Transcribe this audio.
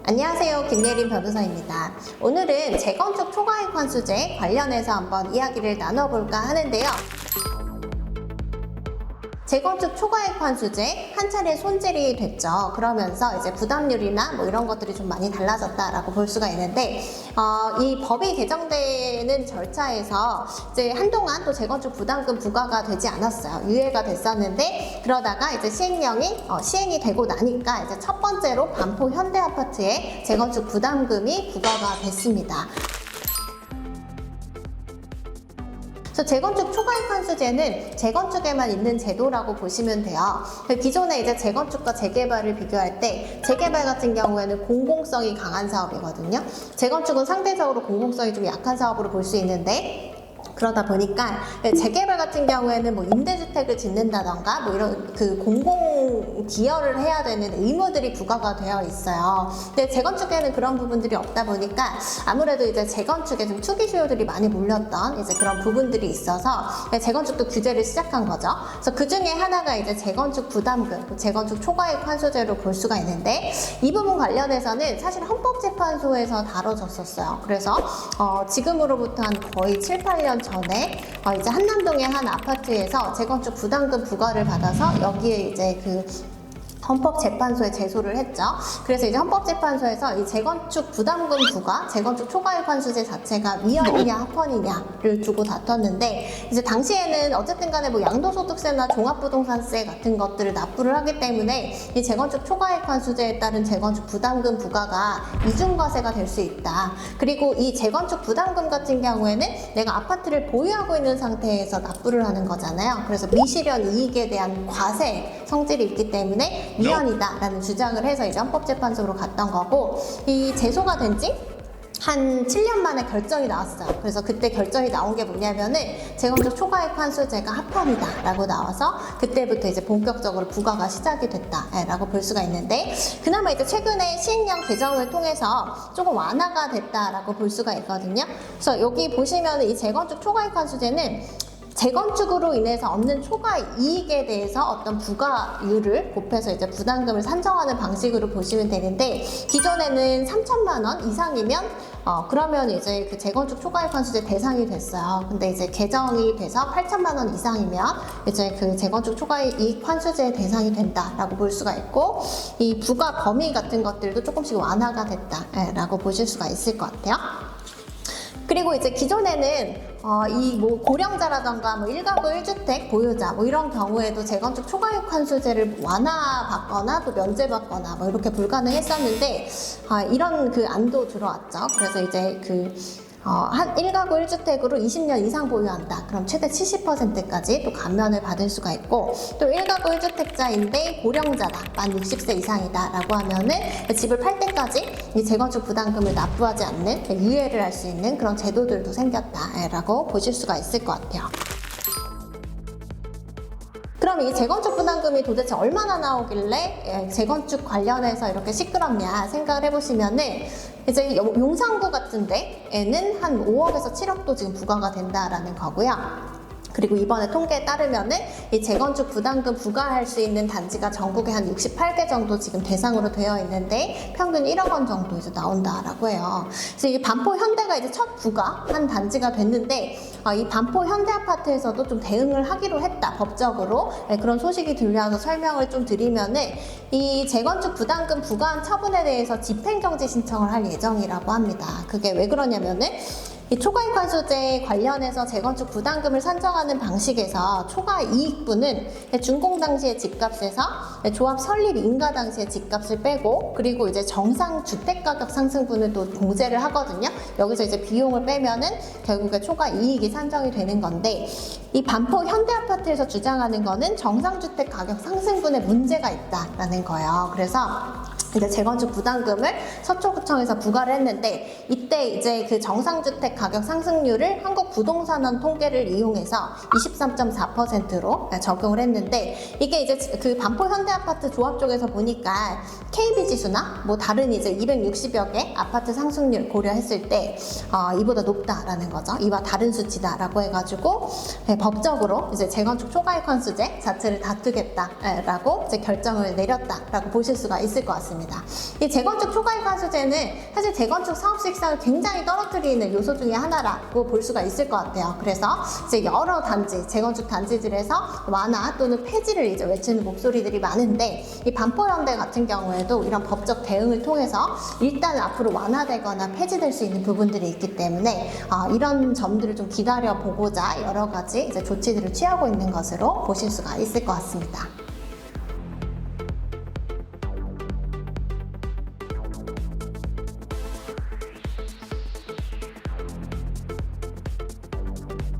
안녕하세요. 김예린 변호사입니다. 오늘은 재건축 초과이익 환수제 관련해서 한번 이야기를 나눠볼까 하는데요. 재건축 초과이익 환수제 한 차례 손질이 됐죠. 그러면서 이제 부담률이나 뭐 이런 것들이 좀 많이 달라졌다라고 볼 수가 있는데, 이 법이 개정되는 절차에서 이제 한동안 또 재건축 부담금 부과가 되지 않았어요. 유예가 됐었는데, 그러다가 이제 시행이 되고 나니까 이제 첫 번째로 반포 현대아파트에 재건축 부담금이 부과가 됐습니다. 그래서 재건축 초과이익 환수제는 재건축에만 있는 제도라고 보시면 돼요. 기존에 이제 재건축과 재개발을 비교할 때 재개발 같은 경우에는 공공성이 강한 사업이거든요. 재건축은 상대적으로 공공성이 좀 약한 사업으로 볼 수 있는데, 그러다 보니까 재개발 같은 경우에는 뭐 임대주택을 짓는다던가 뭐 이런 그 공공 기여를 해야 되는 의무들이 부과가 되어 있어요. 근데 재건축에는 그런 부분들이 없다 보니까 아무래도 이제 재건축에 좀 투기 수요들이 많이 몰렸던 이제 그런 부분들이 있어서 재건축도 규제를 시작한 거죠. 그래서 그 중에 하나가 이제 재건축 부담금, 재건축 초과이익 환수제로 볼 수가 있는데, 이 부분 관련해서는 사실 헌법재판소에서 다뤄졌었어요. 그래서 지금으로부터 한 거의 7, 8년 전에 이제 한남동의 한 아파트에서 재건축 부담금 부과를 받아서 여기에 이제 그 헌법재판소에 제소를 했죠. 그래서 이제 헌법재판소에서 이 재건축 부담금 부과, 재건축 초과이익 환수제 자체가 위헌이냐 합헌이냐를 두고 다퉜는데, 이제 당시에는 어쨌든 간에 뭐 양도소득세나 종합부동산세 같은 것들을 납부를 하기 때문에 이 재건축 초과이익 환수제에 따른 재건축 부담금 부과가 이중과세가 될 수 있다. 그리고 이 재건축 부담금 같은 경우에는 내가 아파트를 보유하고 있는 상태에서 납부를 하는 거잖아요. 그래서 미실현 이익에 대한 과세 성질이 있기 때문에 위헌이다라는 주장을 해서 이제 헌법재판소로 갔던 거고, 이 제소가 된 지 한 7년 만에 결정이 나왔어요. 그래서 그때 결정이 나온 게 뭐냐면은 재건축 초과이익 환수제가 합헌이다 라고 나와서 그때부터 이제 본격적으로 부과가 시작이 됐다라고 볼 수가 있는데, 그나마 이제 최근에 시행령 개정을 통해서 조금 완화가 됐다라고 볼 수가 있거든요. 그래서 여기 보시면 이 재건축 초과이익 환수제는 재건축으로 인해서 얻는 초과 이익에 대해서 어떤 부과율을 곱해서 이제 부담금을 산정하는 방식으로 보시면 되는데, 기존에는 3천만 원 이상이면 그러면 이제 그 재건축 초과이익 환수제 대상이 됐어요. 근데 이제 개정이 돼서 8천만 원 이상이면 이제 그 재건축 초과이익 환수제 대상이 된다라고 볼 수가 있고, 이 부과 범위 같은 것들도 조금씩 완화가 됐다라고 보실 수가 있을 것 같아요. 그리고 이제 기존에는 이 뭐 고령자라던가 뭐 1가구 1주택 보유자 뭐 이런 경우에도 재건축 초과이익 환수제를 완화받거나 또 면제받거나 뭐 이렇게 불가능했었는데, 이런 그 안도 들어왔죠. 그래서 이제 한 1가구 1주택으로 20년 이상 보유한다. 그럼 최대 70%까지 또 감면을 받을 수가 있고, 또 1가구 1주택자인데 고령자다. 만 60세 이상이다. 라고 하면은 집을 팔 때까지 이 재건축 부담금을 납부하지 않는 유예를 할 수 있는 그런 제도들도 생겼다. 라고 보실 수가 있을 것 같아요. 그럼 이 재건축 부담금이 도대체 얼마나 나오길래 재건축 관련해서 이렇게 시끄럽냐 생각을 해보시면은, 이제 용산구 같은 데에는 한 5억에서 7억도 지금 부과가 된다라는 거고요. 그리고 이번에 통계에 따르면은 이 재건축 부담금 부과할 수 있는 단지가 전국에 한 68개 정도 지금 대상으로 되어 있는데 평균 1억 원 정도 이제 나온다라고 해요. 그래서 이 반포 현대가 이제 첫 부과한 단지가 됐는데, 이 반포 현대 아파트에서도 좀 대응을 하기로 했다, 법적으로. 그런 소식이 들려와서 설명을 좀 드리면은, 이 재건축 부담금 부과한 처분에 대해서 집행정지 신청을 할 예정이라고 합니다. 그게 왜 그러냐면은 이 초과이익 환수제 관련해서 재건축 부담금을 산정하는 방식에서 초과 이익분은 준공 당시의 집값에서 조합 설립 인가 당시의 집값을 빼고, 그리고 이제 정상 주택가격 상승분을 또 공제를 하거든요. 여기서 이제 비용을 빼면은 결국에 초과 이익이 산정이 되는 건데, 이 반포 현대아파트에서 주장하는 거는 정상주택 가격 상승분에 문제가 있다라는 거예요. 그래서 이제 재건축 부담금을 서초구청에서 부과를 했는데, 이때 이제 그 정상주택 가격 상승률을 한국부동산원 통계를 이용해서 23.4%로 적용을 했는데, 이게 이제 그 반포 현대아파트 조합 쪽에서 보니까 KB 지수나 뭐 다른 이제 260여 개 아파트 상승률 고려했을 때 이보다 높다라는 거죠. 이와 다른 수치다라고 해가지고 법적으로 이제 재건축 초과이익 환수제 자체를 다투겠다라고 이제 결정을 내렸다라고 보실 수가 있을 것 같습니다. 같습니다. 이 재건축 초과이익환수제는 사실 재건축 사업 수익성을 굉장히 떨어뜨리는 요소 중에 하나라고 볼 수가 있을 것 같아요. 그래서 이제 여러 단지, 재건축 단지들에서 완화 또는 폐지를 이제 외치는 목소리들이 많은데, 이 반포현대 같은 경우에도 이런 법적 대응을 통해서 일단 앞으로 완화되거나 폐지될 수 있는 부분들이 있기 때문에 이런 점들을 좀 기다려 보고자 여러 가지 이제 조치들을 취하고 있는 것으로 보실 수가 있을 것 같습니다.